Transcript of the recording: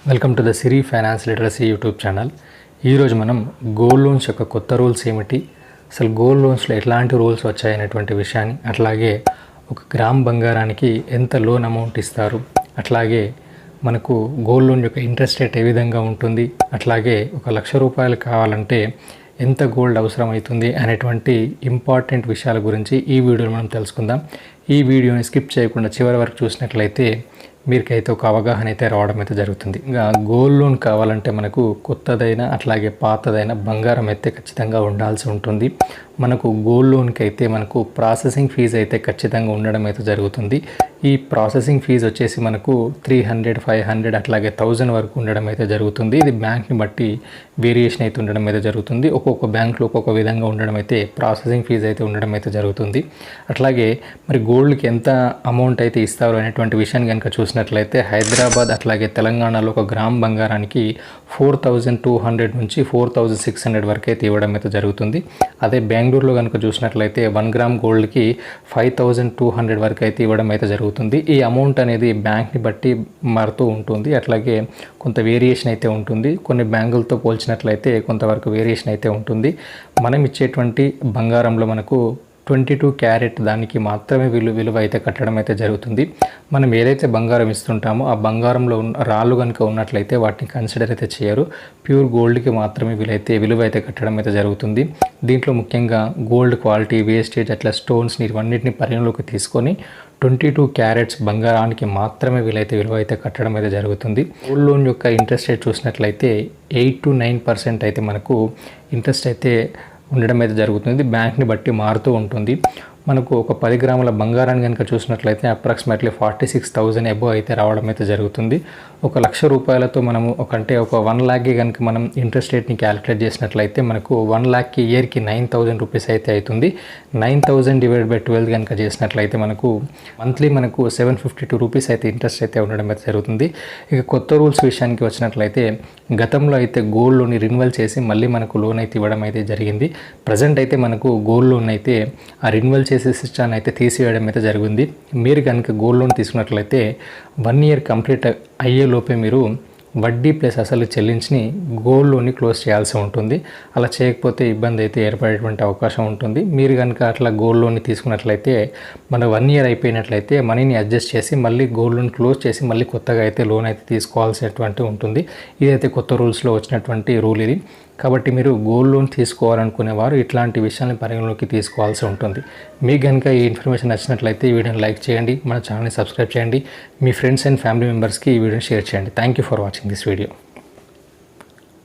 Welcome to the Siri finance literacy YouTube channel. ఈరోజు మనం gold loans యొక్క కొత్త రూల్స్ ఏమిటి, అసలు గోల్డ్ లోన్స్లో ఎట్లాంటి రూల్స్ వచ్చాయనేటువంటి విషయాన్ని, అట్లాగే ఒక గ్రామ్ బంగారానికి ఎంత లోన్ అమౌంట్ ఇస్తారు, అట్లాగే మనకు గోల్డ్ లోన్ యొక్క ఇంట్రెస్ట్ రేట్ ఏ విధంగా ఉంటుంది, అట్లాగే ₹1,00,000 కావాలంటే ఎంత గోల్డ్ అవసరం అవుతుంది అనేటువంటి ఇంపార్టెంట్ విషయాల గురించి ఈ వీడియోలో మనం తెలుసుకుందాం. ఈ వీడియోని స్కిప్ చేయకుండా చివరి వరకు చూసినట్లయితే మీకైతే ఒక అవగాహన అయితే రావడం అయితే జరుగుతుంది. ఇంకా గోల్డ్ లోన్ కావాలంటే మనకు కొత్తదైన అట్లాగే పాతదైన బంగారం అయితే ఖచ్చితంగా ఉండాల్సి ఉంటుంది. మనకు గోల్డ్ లోన్కి అయితే మనకు ప్రాసెసింగ్ ఫీజు అయితే ఖచ్చితంగా ఉండడం అయితే జరుగుతుంది. ఈ ప్రాసెసింగ్ ఫీజు వచ్చేసి మనకు 300, 500 అట్లాగే 1000 వరకు ఉండడం అయితే జరుగుతుంది. ఇది బ్యాంక్ని బట్టి వేరియేషన్ అయితే ఉండడం అయితే జరుగుతుంది. ఒక్కొక్క బ్యాంకులో ఒక్కొక్క విధంగా ఉండడం అయితే ప్రాసెసింగ్ ఫీజు అయితే ఉండడం అయితే జరుగుతుంది. అట్లాగే మరి గోల్డ్కి ఎంత అమౌంట్ అయితే ఇస్తారు అనేటువంటి విషయాన్ని కనుక చూసినట్లయితే హైదరాబాద్ అట్లాగే తెలంగాణలో ఒక గ్రామ్ బంగారానికి 4,200 నుంచి 4,600 వరకు అయితే ఇవ్వడం అయితే జరుగుతుంది. అదే బెంగళూరులో కనుక చూసినట్లయితే 1 గ్రామ్ గోల్డ్కి 5,200 వరకు అయితే ఇవ్వడం అయితే జరుగుతుంది. ఈ అమౌంట్ అనేది బ్యాంక్ని బట్టి మారుతూ ఉంటుంది. అట్లాగే కొంత వేరియేషన్ అయితే ఉంటుంది. కొన్ని బ్యాంకులతో పోల్చినట్లయితే కొంతవరకు వేరియేషన్ అయితే ఉంటుంది. మనం ఇచ్చేటువంటి బంగారంలో మనకు 22 క్యారెట్ దానికి మాత్రమే విలువ అయితే కట్టడం అయితే జరుగుతుంది. మనం ఏదైతే బంగారం ఇస్తుంటామో ఆ బంగారంలో రాళ్ళు కనుక ఉన్నట్లయితే వాటిని కన్సిడర్ అయితే చేయరు. ప్యూర్ గోల్డ్కి మాత్రమే విలువ అయితే కట్టడం అయితే జరుగుతుంది. దీంట్లో ముఖ్యంగా గోల్డ్ క్వాలిటీ, వేస్టేజ్ అట్లా స్టోన్స్ని ఇవన్నిటిని పరిగణలోకి తీసుకొని 22 క్యారెట్స్ బంగారానికి మాత్రమే విలువ అయితే కట్టడం అయితే జరుగుతుంది. గోల్డ్ లోన్ యొక్క ఇంట్రెస్ట్ రేట్ చూసినట్లయితే 8 to 9% అయితే మనకు ఇంట్రెస్ట్ అయితే ఉండడం అయితే జరుగుతుంది. బ్యాంక్ని బట్టి మారుతూ ఉంటుంది. మనకు ఒక 10 గ్రాముల బంగారాన్ని కనుక చూసినట్లయితే అప్రాక్సిమేట్లీ 46,000 అబోవ్ అయితే రావడం అయితే జరుగుతుంది. ₹1,00,000 మనము ఒక 1 లాక్కి కనుక మనం ఇంట్రెస్ట్ రేట్ని క్యాలిక్యులేట్ చేసినట్లయితే మనకు 1 లాక్కి ఇయర్కి ₹9,000 అయితే అవుతుంది. 9,000 డివైడ్ బై 12 కనుక చేసినట్లయితే మనకు మంత్లీ మనకు ₹752 అయితే ఇంట్రెస్ట్ అయితే ఉండడం అయితే జరుగుతుంది. ఇక కొత్త రూల్స్ విషయానికి వచ్చినట్లయితే గతంలో అయితే గోల్డ్ లోన్ రిన్యువల్ చేసి మళ్ళీ మనకు లోన్ అయితే ఇవ్వడం అయితే జరిగింది. ప్రజెంట్ అయితే మనకు గోల్డ్ లోన్ అయితే ఆ రిన్యువల్ చేసే సిస్టమ్ అయితే తీసివేయడం అయితే జరిగింది. మీరు కనుక గోల్డ్ లోన్ తీసుకున్నట్లయితే 1 ఇయర్ కంప్లీట్ అయ్యేలోపే మీరు వడ్డీ ప్లస్ అసలు చెల్లించి గోల్డ్ లోన్ని క్లోజ్ చేయాల్సి ఉంటుంది. అలా చేయకపోతే ఇబ్బంది అయితే ఏర్పడేటువంటి అవకాశం ఉంటుంది. మీరు కనుక అట్లా గోల్డ్ లోన్ని తీసుకున్నట్లయితే మన 1 ఇయర్ అయిపోయినట్లయితే మనీని అడ్జస్ట్ చేసి మళ్ళీ గోల్డ్ లోన్ క్లోజ్ చేసి మళ్ళీ కొత్తగా అయితే లోన్ అయితే తీసుకోవాల్సినటువంటి ఉంటుంది. ఇదైతే కొత్త రూల్స్లో వచ్చినటువంటి రూల్ ఇది. కాబట్టి మీరు గోల్డ్ లోన్ తీసుకోవాలనుకునేవారు ఇట్లాంటి విషయాన్ని పరిగణలోకి తీసుకోవాల్సి ఉంటుంది. మీకు కనుక ఈ ఇన్ఫర్మేషన్ నచ్చినట్లయితే ఈ వీడియోని లైక్ చేయండి, మన ఛానల్ని సబ్స్క్రైబ్ చేయండి, మీ ఫ్రెండ్స్ అండ్ ఫ్యామిలీ మెంబర్స్కి ఈ వీడియోని షేర్ చేయండి. Thank you for watching this video.